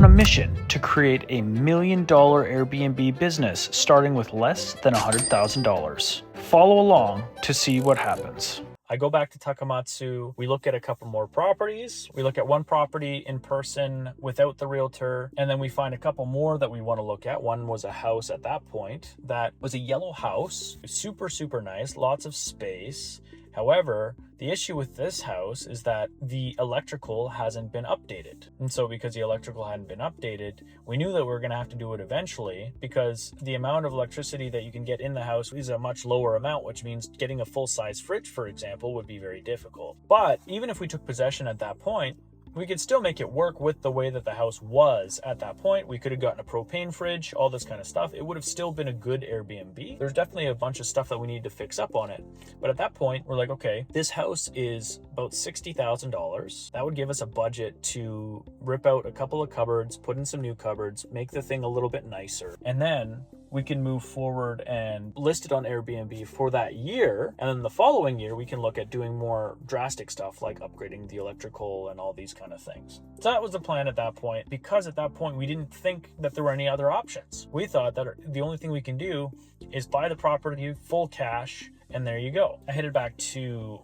on a mission to create a $1 million Airbnb business starting with less than $100,000. Follow along to see what happens. I go back to Takamatsu. We look at a couple more properties. We look at one property in person without the realtor, and then we find a couple more that we want to look at. One was a house at that point that was a yellow house, super, super nice, lots of space. However, the issue with this house is that the electrical hasn't been updated. And so because the electrical hadn't been updated, we knew that we were going to have to do it eventually because the amount of electricity that you can get in the house is a much lower amount, which means getting a full-size fridge, for example, would be very difficult. But even if we took possession at that point, we could still make it work with the way that the house was at that point. We could have gotten a propane fridge, all this kind of stuff. It would have still been a good Airbnb. There's definitely a bunch of stuff that we need to fix up on it. But at that point, we're like, okay, this house is about $60,000. That would give us a budget to rip out a couple of cupboards, put in some new cupboards, make the thing a little bit nicer. And then we can move forward and list it on Airbnb for that year. And then the following year, we can look at doing more drastic stuff like upgrading the electrical and all these kind of things. So that was the plan at that point, because at that point, we didn't think that there were any other options. We thought that the only thing we can do is buy the property full cash, and there you go. I headed back to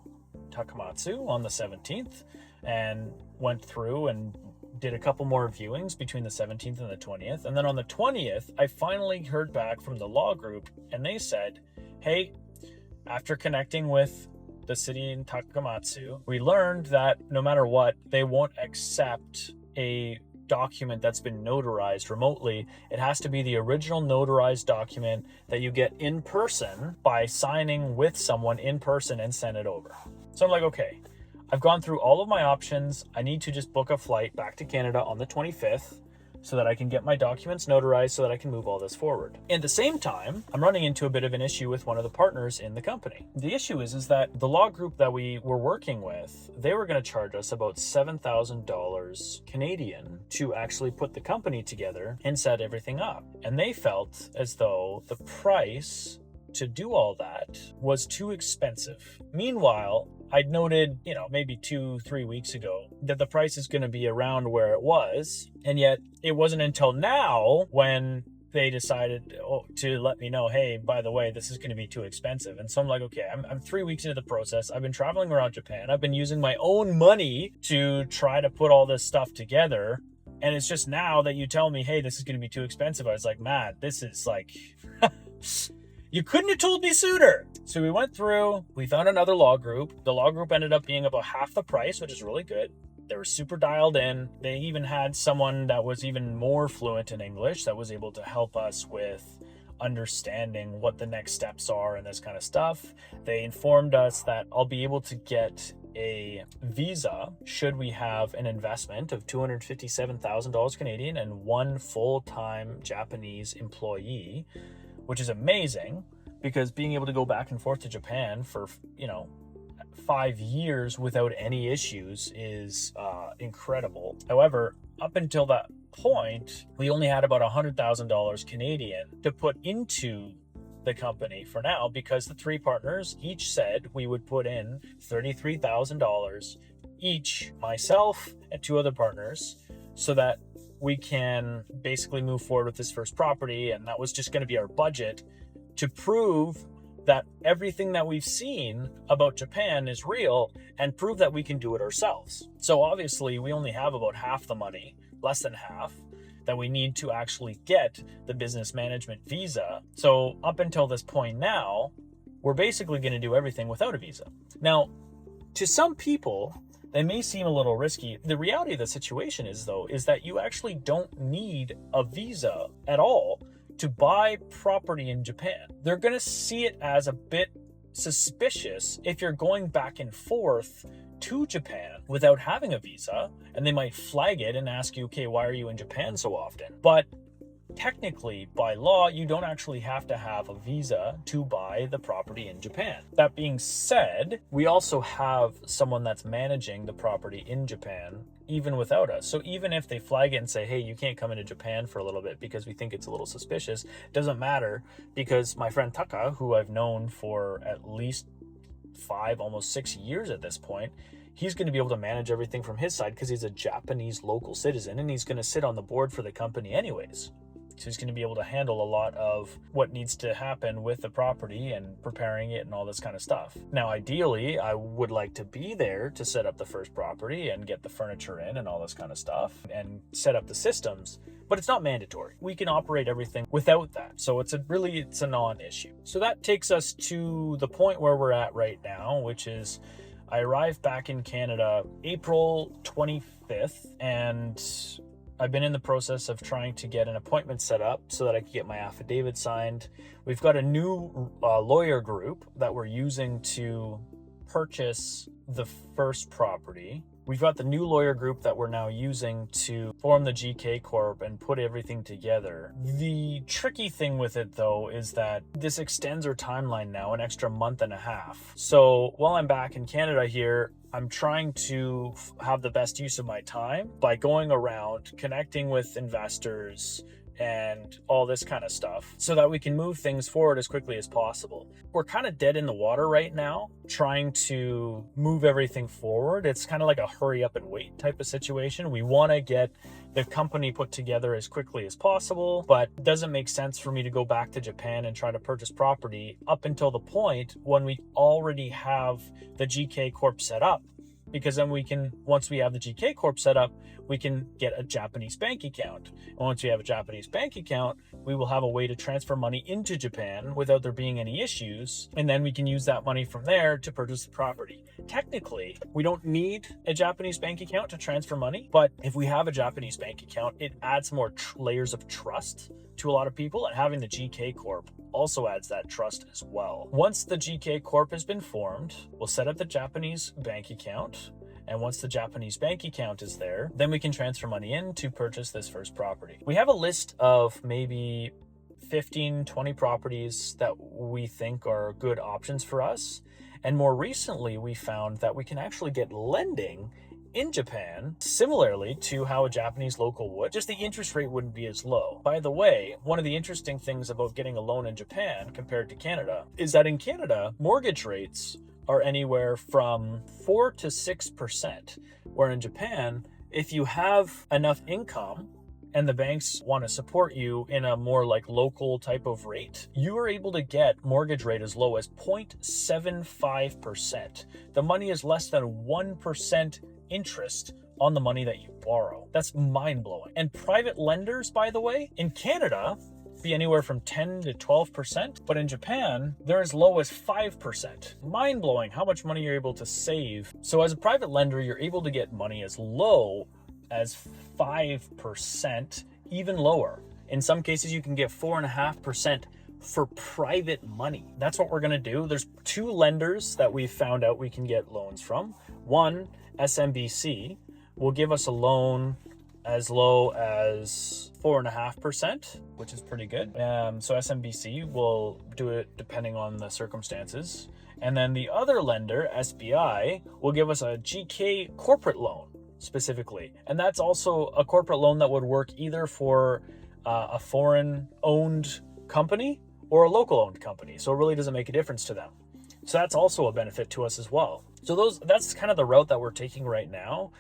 Takamatsu on the 17th and went through and did a couple more viewings between the 17th and the 20th. And then on the 20th, I finally heard back from the law group, and they said, hey, after connecting with the city in Takamatsu, we learned that no matter what, they won't accept a document that's been notarized remotely. It has to be the original notarized document that you get in person by signing with someone in person and send it over. So I'm like, okay, I've gone through all of my options. I need to just book a flight back to Canada on the 25th so that I can get my documents notarized so that I can move all this forward. At the same time, I'm running into a bit of an issue with one of the partners in the company. The issue is that the law group that we were working with, they were going to charge us about $7,000 Canadian to actually put the company together and set everything up. And they felt as though the price to do all that was too expensive. Meanwhile, I'd noted, maybe 2-3 weeks ago that the price is going to be around where it was. And yet it wasn't until now when they decided to let me know, hey, by the way, this is going to be too expensive. And so I'm like, okay, I'm 3 weeks into the process. I've been traveling around Japan. I've been using my own money to try to put all this stuff together. And it's just now that you tell me, hey, this is going to be too expensive. I was like, man, this is like... You couldn't have told me sooner. So we went through, we found another law group. The law group ended up being about half the price, which is really good. They were super dialed in. They even had someone that was even more fluent in English that was able to help us with understanding what the next steps are and this kind of stuff. They informed us that I'll be able to get a visa should we have an investment of $257,000 Canadian and one full-time Japanese employee, which is amazing because being able to go back and forth to Japan for, 5 years without any issues is incredible. However, up until that point, we only had about $100,000 Canadian to put into the company for now because the three partners each said we would put in $33,000 each, myself and two other partners, so that we can basically move forward with this first property. And that was just going to be our budget to prove that everything that we've seen about Japan is real and prove that we can do it ourselves. So obviously we only have about half the money, less than half, that we need to actually get the business management visa. So up until this point now, we're basically going to do everything without a visa. Now, to some people, they may seem a little risky. The reality of the situation is that you actually don't need a visa at all to buy property in Japan. They're going to see it as a bit suspicious if you're going back and forth to Japan without having a visa, and they might flag it and ask you, okay, why are you in Japan so often? But technically, by law, you don't actually have to have a visa to buy the property in Japan. That being said, we also have someone that's managing the property in Japan, even without us. So even if they flag it and say, hey, you can't come into Japan for a little bit because we think it's a little suspicious, it doesn't matter, because my friend Taka, who I've known for at least 5, almost 6 years at this point, he's going to be able to manage everything from his side because he's a Japanese local citizen and he's going to sit on the board for the company anyways. So he's going to be able to handle a lot of what needs to happen with the property and preparing it and all this kind of stuff. Now, ideally, I would like to be there to set up the first property and get the furniture in and all this kind of stuff and set up the systems, but it's not mandatory. We can operate everything without that. So it's a non-issue. So that takes us to the point where we're at right now, which is I arrived back in Canada April 25th, and I've been in the process of trying to get an appointment set up so that I can get my affidavit signed. We've got a new lawyer group that we're using to purchase the first property. We've got the new lawyer group that we're now using to form the GK Corp and put everything together. The tricky thing with it, though, is that this extends our timeline now an extra month and a half. So while I'm back in Canada here, I'm trying to have the best use of my time by going around, connecting with investors, and all this kind of stuff so that we can move things forward as quickly as possible. We're kind of dead in the water right now, trying to move everything forward. It's kind of like a hurry up and wait type of situation. We want to get the company put together as quickly as possible, but it doesn't make sense for me to go back to Japan and try to purchase property up until the point when we already have the GK Corp set up. Because then we can, once we have the GK Corp set up, we can get a Japanese bank account. And once we have a Japanese bank account, we will have a way to transfer money into Japan without there being any issues. And then we can use that money from there to purchase the property. Technically, we don't need a Japanese bank account to transfer money. But if we have a Japanese bank account, it adds more layers of trust to a lot of people. And having the GK Corp also adds that trust as well. Once the GK Corp has been formed, we'll set up the Japanese bank account. And once the Japanese bank account is there, then we can transfer money in to purchase this first property. We have a list of maybe 15, 20 properties that we think are good options for us. And more recently, we found that we can actually get lending in Japan, similarly to how a Japanese local would, just the interest rate wouldn't be as low. By the way, one of the interesting things about getting a loan in Japan compared to Canada is that in Canada, mortgage rates are anywhere from 4 to 6%, where in Japan, if you have enough income and the banks want to support you in a more like local type of rate, you are able to get mortgage rate as low as 0.75%. The money is less than 1% interest on the money that you borrow. That's mind-blowing. And private lenders, by the way, in Canada, be anywhere from 10 to 12%, but in Japan, they're as low as 5%. Mind-blowing how much money you're able to save. So as a private lender, you're able to get money as low as 5%, even lower. In some cases, you can get 4.5% for private money. That's what we're gonna do. There's two lenders that we've found out we can get loans from. One, SMBC, will give us a loan as low as 4.5%, which is pretty good. So SMBC will do it depending on the circumstances. And then the other lender, SBI, will give us a GK corporate loan specifically. And that's also a corporate loan that would work either for a foreign-owned company or a local-owned company. So it really doesn't make a difference to them. So that's also a benefit to us as well. So that's kind of the route that we're taking right now.